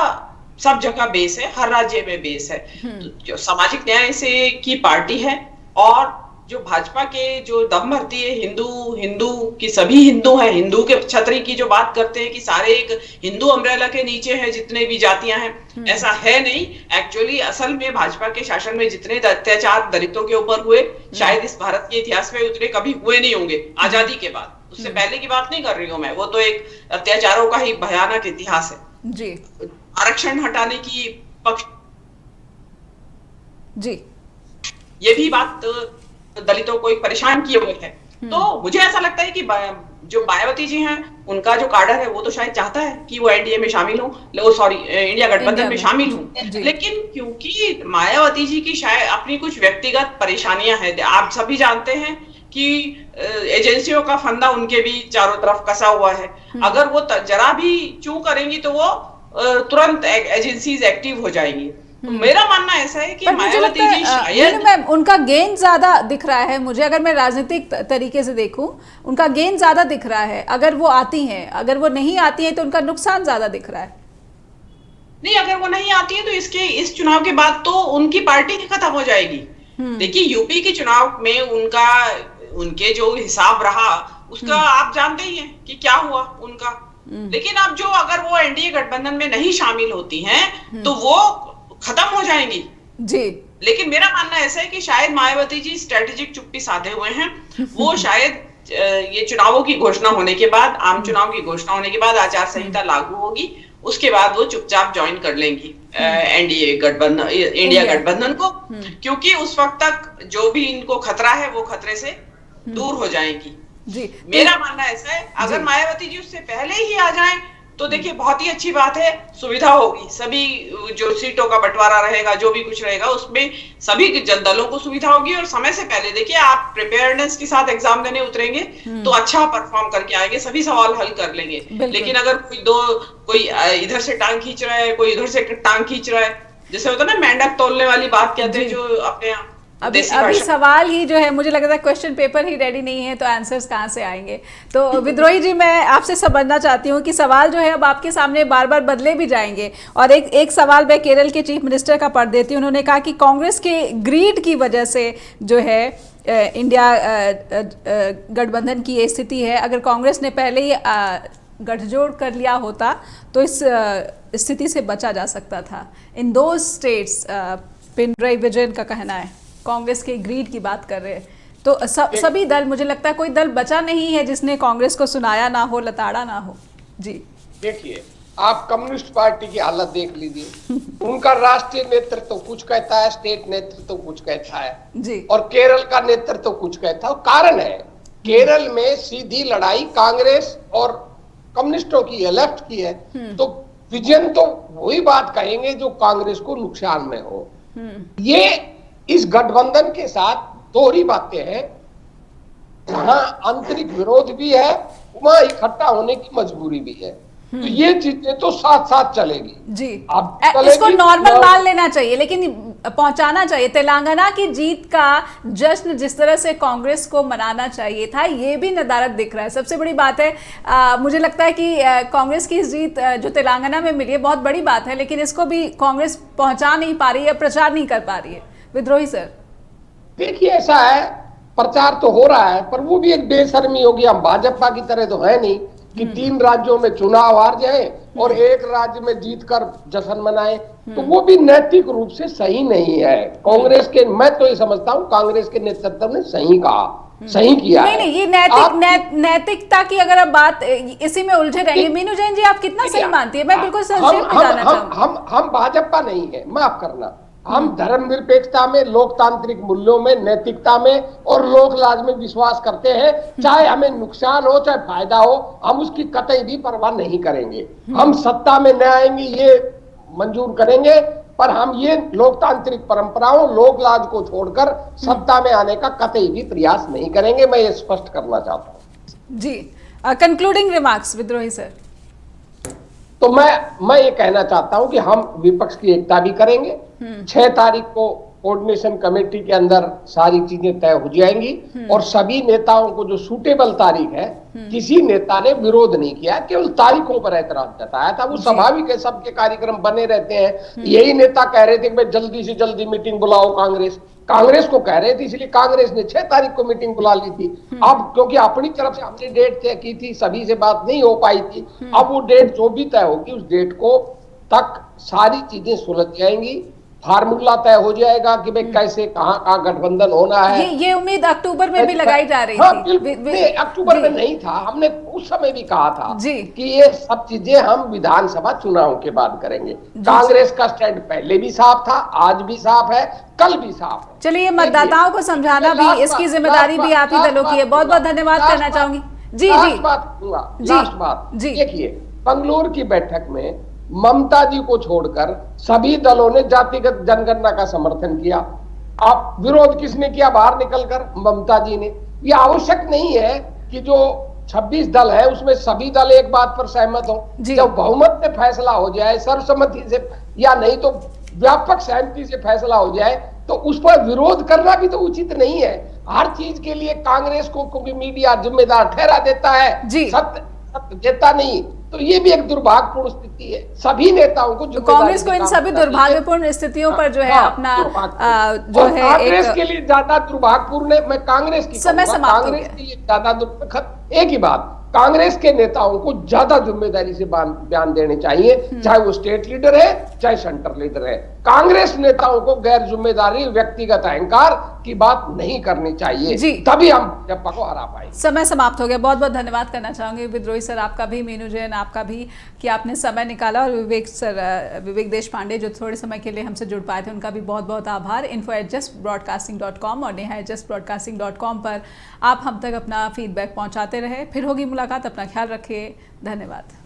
सब जगह बेस है, हर राज्य में बेस है। तो जो सामाजिक न्याय से की पार्टी है, और जो भाजपा के जो दम भरती है, हिंदू की सभी हिंदू हैं, हिंदू के छतरी की जो बात करते हैं कि सारे एक हिंदू अम्ब्रेला के नीचे है जितने भी जातियां हैं, ऐसा है नहीं। एक्चुअली असल में भाजपा के शासन में जितने अत्याचार दलितों के ऊपर हुए, शायद इस भारत के इतिहास में उतने कभी हुए नहीं होंगे आजादी के बाद। उससे पहले की बात नहीं कर रही हूँ मैं, वो तो एक अत्याचारों का ही भयानक इतिहास है जी। आरक्षण हटाने की पक्ष जी, ये भी बात दलितों को एक परेशान किए हुए है। तो मुझे ऐसा लगता है कि जो मायावती जी हैं, उनका जो काडर है वो तो शायद चाहता है कि वो एनडीए में शामिल हो, सॉरी इंडिया गठबंधन में शामिल हो, लेकिन क्योंकि मायावती जी की शायद अपनी कुछ व्यक्तिगत परेशानियां हैं। आप सभी जानते हैं कि एजेंसियों का फंदा उनके भी चारों तरफ कसा हुआ है। अगर वो जरा भी चूक करेंगी तो वो तुरंत एजेंसीज एक्टिव हो जाएंगी। तो मेरा मानना ऐसा है कि मायावती जी शायद उनका गेन ज्यादा दिख रहा है मुझे, अगर मैं राजनीतिक तरीके से देखूं, उनका गेन ज्यादा दिख रहा है अगर वो आती हैं। अगर वो नहीं आती है तो उनका नुकसान ज्यादा दिख रहा है। नहीं, अगर वो नहीं आती है तो इस चुनाव के बाद तो उनकी पार्टी ही खत्म हो जाएगी। देखिए यूपी के चुनाव में उनके जो हिसाब रहा उसका आप जानते ही हैं कि क्या हुआ उनका। लेकिन अब जो अगर वो एनडीए गठबंधन में नहीं शामिल होती हैं तो वो खत्म हो जाएंगी जी। लेकिन मेरा मानना ऐसा है कि शायद मायावती जी स्ट्रेटेजिक चुप्पी साधे हुए हैं। वो शायद ये चुनावों की घोषणा होने के बाद, आम चुनाव की घोषणा होने के बाद, आचार संहिता लागू होगी, उसके बाद वो चुपचाप ज्वाइन कर लेंगी एनडीए गठबंधन, इंडिया गठबंधन को, क्योंकि उस वक्त तक जो भी इनको खतरा है वो खतरे से दूर हो जाएगी जी। मेरा मानना ऐसा है, अगर मायावती जी उससे पहले ही आ जाएं तो देखिए बहुत ही अच्छी बात है, सुविधा होगी। सभी जो सीटों का बंटवारा रहेगा, जो भी कुछ रहेगा, उसमें सभी दलों को सुविधा होगी। और समय से पहले देखिए, आप प्रिपेयर्डनेस के साथ एग्जाम देने उतरेंगे तो अच्छा परफॉर्म करके आएंगे, सभी सवाल हल कर लेंगे। लेकिन अगर कोई इधर से टांग खींच रहा है, कोई इधर से टांग खींच रहा है, जैसे होता है ना मेंढक तोलने वाली बात कहते हैं जो अपने यहाँ, अभी सवाल ही जो है, मुझे लगता है क्वेश्चन पेपर ही रेडी नहीं है तो आंसर्स कहाँ से आएंगे। तो विद्रोही जी, मैं आपसे समझना चाहती हूँ कि सवाल जो है अब आपके सामने बार बार बदले भी जाएंगे। और एक सवाल मैं केरल के चीफ मिनिस्टर का पढ़ देती हूँ। उन्होंने कहा कि कांग्रेस के ग्रीड की वजह से जो है इंडिया गठबंधन की ये स्थिति है। अगर कांग्रेस ने पहले ही गठजोड़ कर लिया होता तो इस स्थिति से बचा जा सकता था। इन दो स्टेट्स, पिनराई विजयन का कहना है, कांग्रेस के ग्रीड की बात कर रहे हैं। तो सभी दल, मुझे लगता है कोई दल बचा नहीं है जिसने कांग्रेस को सुनाया ना हो, लताड़ा ना हो। जी देखिए, आप कम्युनिस्ट पार्टी की हालत देख लीजिए। उनका राष्ट्रीय नेतृत्व कुछ कहता है, स्टेट नेतृत्व कुछ कहता है जी, और केरल का नेतृत्व कुछ कहता है। कारण है, केरल में सीधी लड़ाई कांग्रेस और कम्युनिस्टों की है, लेफ्ट की है। तो विजयन तो वही बात कहेंगे जो कांग्रेस को नुकसान में हो। ये इस गठबंधन के साथ दोहरी बातें हैं। जहां आंतरिक विरोध भी है, वहां इकट्ठा होने की मजबूरी भी है। तो ये चीजें तो साथ साथ चलेगी जी। अब इसको नॉर्मल मान लेना चाहिए, लेकिन पहुंचाना चाहिए। तेलंगाना की जीत का जश्न जिस तरह से कांग्रेस को मनाना चाहिए था, ये भी नदारद दिख रहा है। सबसे बड़ी बात है, मुझे लगता है कि कांग्रेस की जीत जो तेलंगाना में मिली है बहुत बड़ी बात है, लेकिन इसको भी कांग्रेस पहुंचा नहीं पा रही है, प्रचार नहीं कर पा रही है। विद्रोही सर, देखिए, ऐसा है, प्रचार तो हो रहा है, पर वो भी एक बेशर्मी होगी। हम भाजपा की तरह तो है नहीं कि 3 राज्यों में चुनाव हार जाए और एक राज्य में जीतकर जश्न मनाए। तो वो भी नैतिक रूप से सही नहीं है। कांग्रेस के, मैं तो ये समझता हूँ कांग्रेस के नेतृत्व ने सही कहा, सही किया। नहीं, ये नैतिकता की अगर आप बात इसी में उलझे रहेंगे। मीनू जैन जी, आप कितना सही मानती है? मैं बिल्कुल संक्षेप में जानना चाहूंगी। हम भाजपा नहीं है, माफ करना, हम धर्मनिरपेक्षता में, लोकतांत्रिक मूल्यों में, नैतिकता में और लोकलाज में विश्वास करते हैं। चाहे हमें नुकसान हो चाहे फायदा हो, हम उसकी कतई भी परवाह नहीं करेंगे। हम सत्ता में न आएंगे ये मंजूर करेंगे, पर हम ये लोकतांत्रिक परंपराओं, लोकलाज को छोड़कर सत्ता में आने का कतई भी प्रयास नहीं करेंगे। मैं ये स्पष्ट करना चाहता हूं जी। कंक्लूडिंग रिमार्क्स विद्रोही सर। तो मैं ये कहना चाहता हूं कि हम विपक्ष की एकता भी करेंगे। 6 तारीख को कोऑर्डिनेशन कमेटी के अंदर सारी चीजें तय हो जाएंगी और सभी नेताओं को जो सूटेबल तारीख है, किसी नेता ने विरोध नहीं किया, केवल तारीखों पर ऐतराज जताया था। वो स्वाभाविक है, सबके कार्यक्रम बने रहते हैं। यही नेता कह रहे थे कि भाई जल्दी से जल्दी मीटिंग बुलाओ, कांग्रेस को कह रहे थे, इसलिए कांग्रेस ने 6 तारीख को मीटिंग बुला ली थी। अब क्योंकि अपनी तरफ से हमने डेट तय की थी, सभी से बात नहीं हो पाई थी। अब वो डेट जो भी तय होगी, उस डेट को तक सारी चीजें सुलझ जाएंगी, फार्मूला तय हो जाएगा कि भाई कैसे कहाँ गठबंधन होना है। ये उम्मीद अक्टूबर में भी लगाई जा रही थी। अक्टूबर में नहीं था, हमने उस समय भी कहा था कि ये सब चीजें हम विधानसभा चुनाव के बाद करेंगे। कांग्रेस का स्टैंड पहले भी साफ था, आज भी साफ है, कल भी साफ है। चलिए, मतदाताओं को समझाना भी, इसकी जिम्मेदारी भी आप ही दलों की है। बहुत बहुत धन्यवाद करना चाहूंगी। जी, लास्ट बात देखिए, बंगलुरु की बैठक में ममता जी को छोड़कर सभी दलों ने जातिगत जनगणना का समर्थन किया। आप विरोध किसने किया बाहर निकलकर? ममता जी ने। ये आवश्यक नहीं है कि जो 26 दल है उसमें सभी दल एक बात पर सहमत हो। जब बहुमत से फैसला हो जाए, सर्वसम्मति से, या नहीं तो व्यापक सहमति से फैसला हो जाए, तो उस पर विरोध करना भी तो उचित नहीं है। हर चीज के लिए कांग्रेस को क्योंकि मीडिया जिम्मेदार ठहरा देता है, सत्य देता नहीं, तो ये भी एक दुर्भाग्यपूर्ण स्थिति है। सभी नेताओं को, कांग्रेस को इन सभी दुर्भाग्यपूर्ण स्थितियों पर जो है अपना जो है, कांग्रेस के लिए ज्यादा दुर्भाग्यपूर्ण है। मैं कांग्रेस की कांग्रेस के लिए ज्यादा एक ही बात, कांग्रेस के नेताओं को ज्यादा जिम्मेदारी से बयान देने चाहिए, चाहे वो स्टेट लीडर है चाहे सेंटर लीडर है। कांग्रेस नेताओं को गैर जिम्मेदारी, व्यक्तिगत अहंकार की बात नहीं करनी चाहिए, तभी हम भाजपा को हरा पाएंगे। समय समाप्त हो गया। बहुत बहुत धन्यवाद करना चाहूंगी विद्रोही सर, आपका भी, मीनू जैन आपका भी, कि आपने समय निकाला, और विवेक देशपांडे जो थोड़े समय के लिए हमसे जुड़ पाए थे, उनका भी बहुत बहुत आभार। info@justbroadcasting.com और neha@justbroadcasting.com पर आप हम तक अपना फीडबैक पहुंचाते रहे। फिर होगी मुलाकात, अपना ख्याल रखिए। धन्यवाद।